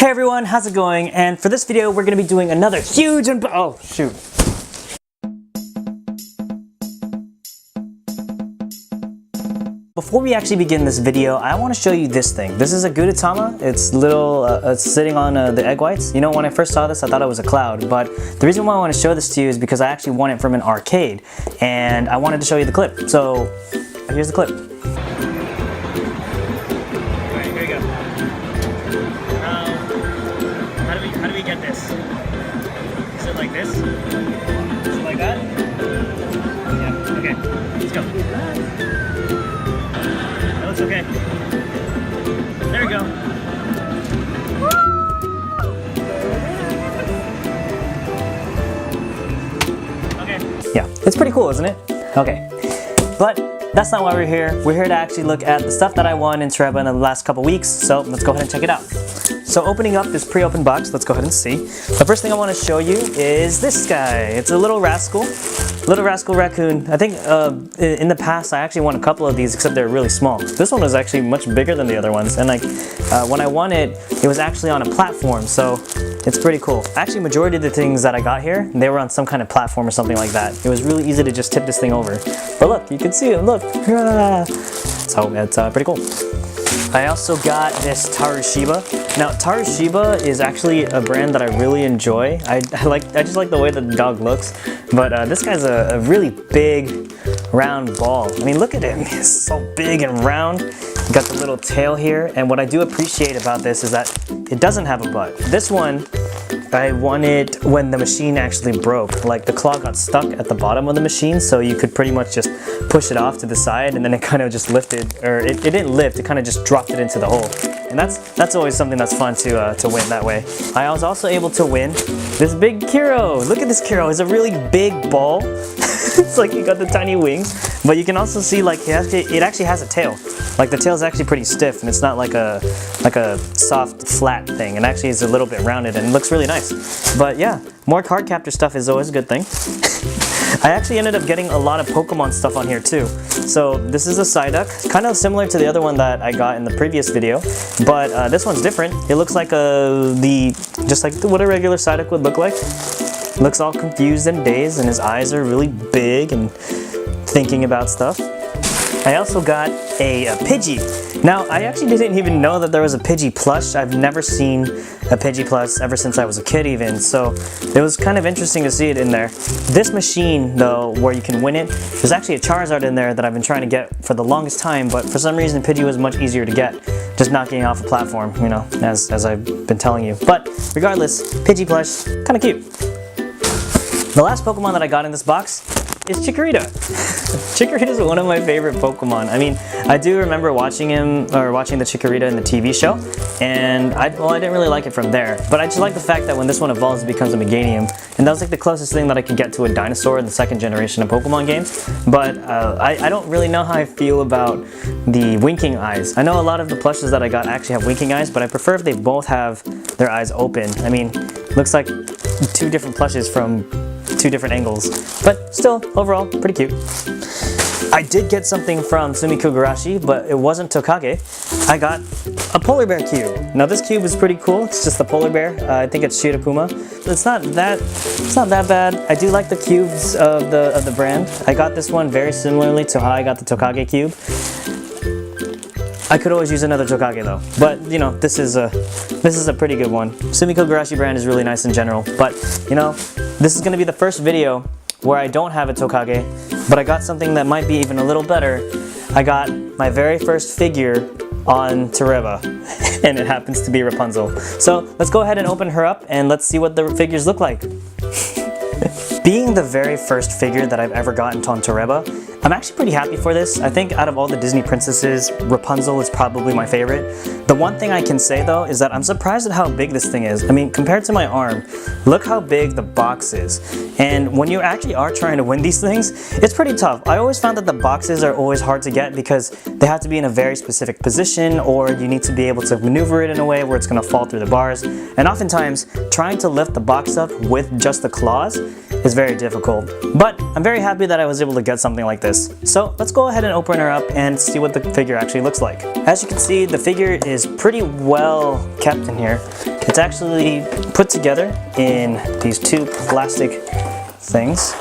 Hey everyone, how's it going? And for this video, we're going to be doing another huge oh shoot. Before we actually begin this video, I want to show you this thing. This is a Gudetama. It's little, it's sitting on the egg whites. You know, when I first saw this, I thought it was a cloud, but the reason why I want to show this to you is because I actually won it from an arcade, and I wanted to show you the clip. So, here's the clip. Alright, here we go. How do we get this? Is it like this? Is it like that? Yeah, okay. Let's go. Looks okay. There we go. Okay. Yeah, it's pretty cool, isn't it? Okay. But that's not why we're here. We're here to actually look at the stuff that I won in Toreba in the last couple weeks. So let's go ahead and check it out. So opening up this pre-opened box, let's go ahead and see. The first thing I want to show you is this guy. It's a little rascal raccoon. I think in the past I actually won a couple of these, except they're really small. This one was actually much bigger than the other ones, and like when I won it, it was actually on a platform, so it's pretty cool. Actually, majority of the things that I got here, they were on some kind of platform or something like that. It was really easy to just tip this thing over. But look, you can see it. Look, so it's pretty cool. I also got this Toreba. Now, Toreba is actually a brand that I really enjoy. I just like the way that the dog looks. But this guy's a really big, round ball. I mean, look at him. He's so big and round. Got the little tail here. And what I do appreciate about this is that it doesn't have a butt. This one, I won it when the machine actually broke. Like the claw got stuck at the bottom of the machine, so you could pretty much just push it off to the side, and then it kind of just lifted, or it didn't lift, it kind of just dropped it into the hole. And that's always something that's fun to win that way. I was also able to win this big Kiro. Look at this Kiro. It's a really big ball. It's like you got the tiny wings, but you can also see like it actually has a tail. Like the tail is actually pretty stiff, and it's not like a soft flat thing. It actually is a little bit rounded and it looks really nice. But yeah, more card captor stuff is always a good thing. I actually ended up getting a lot of Pokemon stuff on here too. So this is a Psyduck, kind of similar to the other one that I got in the previous video, but this one's different. It looks like just like what a regular Psyduck would look like. Looks all confused and dazed, and his eyes are really big and thinking about stuff. I also got a Pidgey. Now, I actually didn't even know that there was a Pidgey plush. I've never seen a Pidgey plush ever since I was a kid even, so it was kind of interesting to see it in there. This machine, though, where you can win it, there's actually a Charizard in there that I've been trying to get for the longest time, but for some reason Pidgey was much easier to get, just not getting off a platform, you know, as I've been telling you. But regardless, Pidgey plush, kind of cute. The last Pokemon that I got in this box is Chikorita. Chikorita is one of my favorite Pokemon. I mean, I do remember watching the Chikorita in the TV show, and I didn't really like it from there, but I just like the fact that when this one evolves, it becomes a Meganium, and that was like the closest thing that I could get to a dinosaur in the second generation of Pokemon games. But I don't really know how I feel about the winking eyes. I know a lot of the plushes that I got actually have winking eyes, but I prefer if they both have their eyes open. I mean, looks like two different plushes from two different angles, but still, overall, pretty cute. I did get something from Sumikugurashi, but it wasn't Tokage. I got a polar bear cube. Now this cube is pretty cool. It's just a polar bear. I think it's Shirokuma. It's not that bad. I do like the cubes of the brand. I got this one very similarly to how I got the Tokage cube. I could always use another Tokage though, but you know, this is a pretty good one. Sumikugurashi brand is really nice in general, but you know, this is going to be the first video where I don't have a Tokage, but I got something that might be even a little better. I got my very first figure on Toreba, and it happens to be Rapunzel. So let's go ahead and open her up and let's see what the figures look like. Being the very first figure that I've ever gotten on Toreba, I'm actually pretty happy for this. I think out of all the Disney princesses, Rapunzel is probably my favorite. The one thing I can say though is that I'm surprised at how big this thing is. I mean, compared to my arm, look how big the box is. And when you actually are trying to win these things, it's pretty tough. I always found that the boxes are always hard to get because they have to be in a very specific position, or you need to be able to maneuver it in a way where it's going to fall through the bars. And oftentimes, trying to lift the box up with just the claws is very difficult. But I'm very happy that I was able to get something like this. So let's go ahead and open her up and see what the figure actually looks like. As you can see, the figure is pretty well kept in here. It's actually put together in these two plastic things.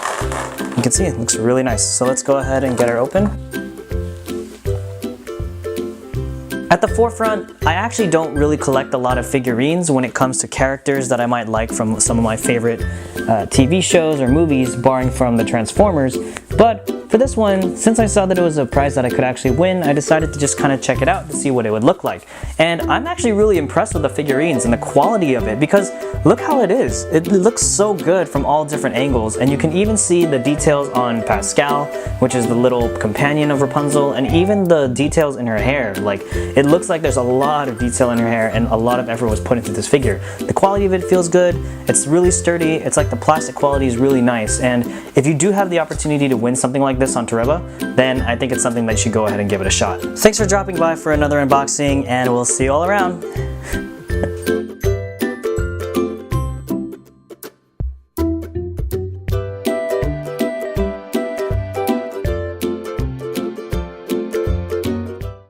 You can see it looks really nice. So let's go ahead and get her open. At the forefront, I actually don't really collect a lot of figurines when it comes to characters that I might like from some of my favorite TV shows or movies, barring from the Transformers. But for this one, since I saw that it was a prize that I could actually win, I decided to just kind of check it out to see what it would look like. And I'm actually really impressed with the figurines and the quality of it, because look how it is. It looks so good from all different angles, and you can even see the details on Pascal, which is the little companion of Rapunzel, and even the details in her hair. Like, it looks like there's a lot of detail in her hair and a lot of effort was put into this figure. The quality of it feels good. It's really sturdy. It's like the plastic quality is really nice, and if you do have the opportunity to win something like this on Toreba, then I think it's something that you should go ahead and give it a shot. Thanks for dropping by for another unboxing, and we'll see you all around.